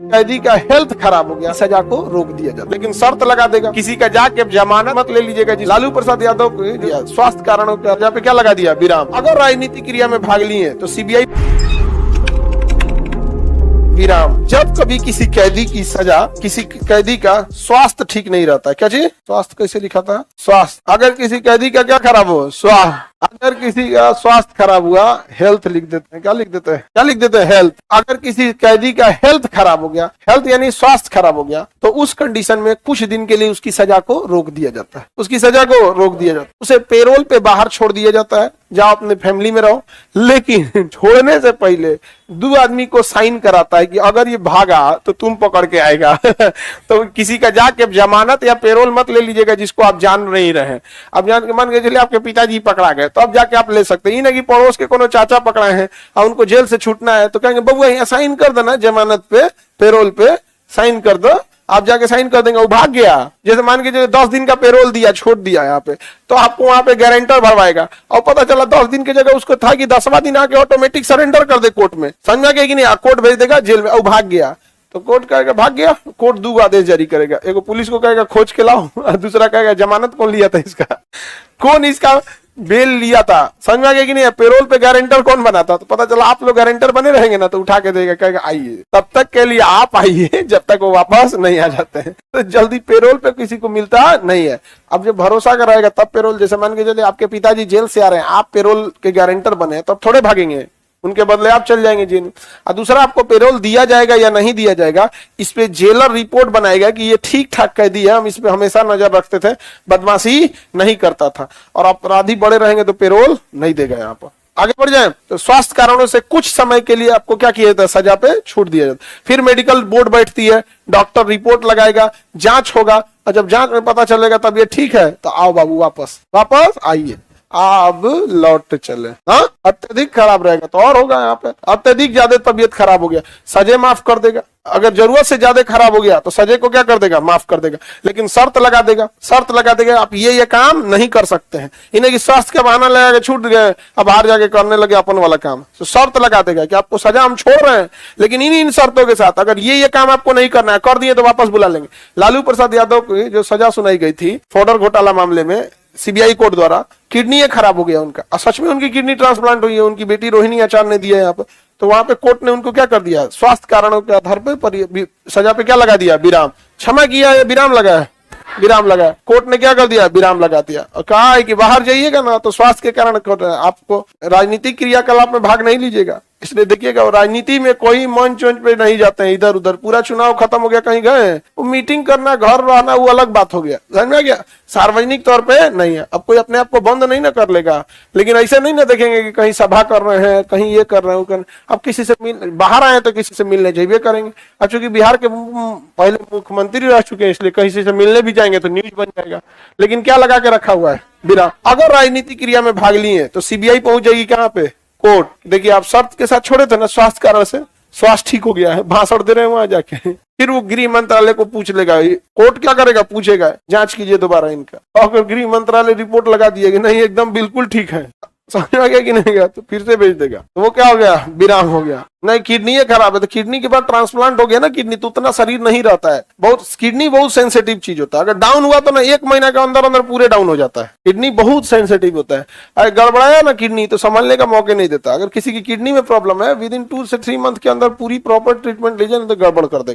कैदी का हेल्थ खराब हो गया, सजा को रोक दिया जाता, लेकिन शर्त लगा देगा, किसी का जाके जमानत मत ले लीजिएगा। जी लालू प्रसाद यादव को स्वास्थ्य कारणों के वजह पे क्या लगा दिया, विराम। अगर राजनीतिक क्रिया में भाग लिए तो सीबीआई विराम। जब कभी किसी कैदी की सजा, किसी कैदी का स्वास्थ्य ठीक नहीं रहता है, क्या चीज, स्वास्थ्य कैसे लिखा था, स्वास्थ्य। अगर किसी कैदी का क्या खराब हो, स्वास्थ्य। अगर किसी का स्वास्थ्य खराब हुआ, हेल्थ लिख देते हैं, क्या लिख देते हैं, क्या लिख देते हैं, हेल्थ। अगर किसी कैदी का हेल्थ खराब हो गया, हेल्थ यानी स्वास्थ्य खराब हो गया, तो उस कंडीशन में कुछ दिन के लिए उसकी सजा को रोक दिया जाता है, उसकी सजा को रोक दिया जाता है, उसे पेरोल पे बाहर छोड़ दिया जाता है, जाओ अपने फैमिली में रहो। लेकिन छोड़ने से पहले दो आदमी को साइन कराता है कि अगर ये भागा तो तुम पकड़ के आएगा। तो किसी का जाके जमानत या पेरोल मत ले लीजिएगा जिसको आप जान नहीं रहे। अब जान के मान के चलिए आपके पिताजी पकड़ा गए, तो अब जाके आप ले सकते हैं। नहीं कि पड़ोस के कोनो चाचा पकड़ाए हैं और उनको जेल से छूटना है, तो कहेंगे बबुआ यहाँ साइन कर देना, जमानत पे पेरोल पे साइन कर दो। आप जाके साइन कर देंगे, वो भाग गया, जैसे मान के चलिए 10 दिन का पेरोल दिया, छोड़ दिया यहाँ पे, तो आपको वहां पे गारंटर भरवाएगा, और पता चला 10 दिन की जगह उसको था कि 10वां दिन आके ऑटोमेटिक सरेंडर कर दे कोर्ट में, समझा गया कि नहीं, कोर्ट भेज देगा जेल में, और भाग गया, तो कोर्ट कहेगा भाग गया, कोर्ट 2 आदेश जारी करेगा, एक पुलिस को कहेगा खोज के लाओ, और दूसरा कहेगा जमानत कौन लिया था इसका, कौन इसका बेल लिया था, समझ में आ गया कि नहीं। पेरोल पे गारंटर कौन बना था, तो पता चला आप लोग गारंटर बने रहेंगे ना, तो उठा के देगा, कहेगा आइए, तब तक के लिए आप आइए जब तक वो वापस नहीं आ जाते हैं। तो जल्दी पेरोल पे किसी को मिलता नहीं है। अब जब भरोसा का रहेगा तब पेरोल, जैसे मान के चलिए आपके पिताजी जेल से आ रहे हैं, आप पेरोल के गारंटर बने, तब थोड़े भागेंगे, उनके बदले आप चल जाएंगे जेल। और दूसरा, आपको पेरोल दिया जाएगा या नहीं दिया जाएगा, इस पे जेलर रिपोर्ट बनाएगा कि ये ठीक ठाक कैदी है, हम इस पे हमेशा नजर रखते थे, बदमाशी नहीं करता था, और अपराधी बड़े रहेंगे तो पेरोल नहीं देगा। यहाँ पर आगे बढ़ जाए तो स्वास्थ्य कारणों से कुछ समय के लिए आपको क्या किया जाता है, सजा पे छूट दिया जाता है। फिर मेडिकल बोर्ड बैठती है, डॉक्टर रिपोर्ट लगाएगा, जांच होगा, और जब जांच में पता चलेगा तब ये ठीक है, तो आओ बाबू वापस आइए, अब लौट चले। हाँ, अत्यधिक खराब रहेगा तो और होगा। यहाँ पे अत्यधिक ज्यादा तबीयत खराब हो गया, सजे माफ कर देगा। अगर जरूरत से ज्यादा खराब हो गया तो सजे को क्या कर देगा, माफ कर देगा, लेकिन शर्त लगा देगा आप ये काम नहीं कर सकते हैं। इन्हें कि स्वास्थ्य का बहाना लगा के छूट गए, अब बाहर जाके करने लगे अपन वाला काम, तो शर्त लगा देगा कि आपको सजा हम छोड़ रहे हैं, लेकिन इन शर्तों के साथ, अगर ये काम आपको नहीं करना है, कर दिए तो वापस बुला लेंगे। लालू प्रसाद यादव को जो सजा सुनाई गई थी फॉर्डर घोटाला मामले में सीबीआई कोर्ट द्वारा, किडनी खराब हो गया उनका, और सच में उनकी किडनी ट्रांसप्लांट हुई है, उनकी बेटी रोहिणी आचार्य ने दिया है यहाँ पे। तो वहां पे कोर्ट ने उनको क्या कर दिया, स्वास्थ्य कारणों के आधार पर सजा पे क्या लगा दिया, विराम। क्षमा किया है, विराम लगा है, विराम लगा है। कोर्ट ने क्या कर दिया, विराम लगा दिया, और कहा है कि बाहर जाइएगा ना तो स्वास्थ्य के कारण आपको राजनीतिक क्रियाकलाप में भाग नहीं लीजिएगा। इसलिए देखिएगा, राजनीति में कोई मंच पे नहीं जाते हैं इधर उधर। पूरा चुनाव खत्म हो गया, कहीं गए, वो मीटिंग करना, घर रहना, वो अलग बात हो गया, समझ में आ गया, सार्वजनिक तौर पे नहीं है। अब कोई अपने आप को बंद नहीं ना कर लेगा, लेकिन ऐसे नहीं ना देखेंगे कि कहीं सभा कर रहे हैं, कहीं ये कर रहे हैं, अब किसी से बाहर आए तो किसी से मिलने जाइए करेंगे। अब चूंकि बिहार के पहले मुख्यमंत्री रह चुके हैं, इसलिए कहीं से मिलने भी जाएंगे तो न्यूज बन जाएगा। लेकिन क्या लगा के रखा हुआ है, विराम। अगर राजनीतिक क्रिया में भाग लिए तो सीबीआई पहुंच जाएगी कहां पे, कोर्ट। देखिए, आप शर्त के साथ छोड़े थे ना, स्वास्थ्य कारण से स्वास्थ्य ठीक हो गया है, भाषण दे रहे हैं वहां जाके, फिर वो गृह मंत्रालय को पूछ लेगा, कोर्ट क्या करेगा, पूछेगा जांच कीजिए दोबारा इनका, और अगर गृह मंत्रालय रिपोर्ट लगा दिएगा नहीं एकदम बिल्कुल ठीक है, समझ आ गया कि नहीं गया, तो फिर से भेज देगा, तो वो क्या हो गया, विराम हो गया। नहीं, किडनी खराब है तो किडनी के बाद ट्रांसप्लांट हो गया ना किडनी, तो उतना शरीर नहीं रहता है, किडनी बहुत सेंसिटिव चीज होता है। अगर डाउन हुआ तो ना 1 महीना के अंदर अंदर पूरे डाउन हो जाता है। किडनी बहुत सेंसिटिव होता है, अगर गड़बड़ाया ना किडनी तो संभालने का मौके नहीं देता। अगर किसी की किडनी में प्रॉब्लम है, विद इन 2 से 3 मंथ के अंदर पूरी प्रॉपर ट्रीटमेंट लीजिए, तो गड़बड़ कर देगा।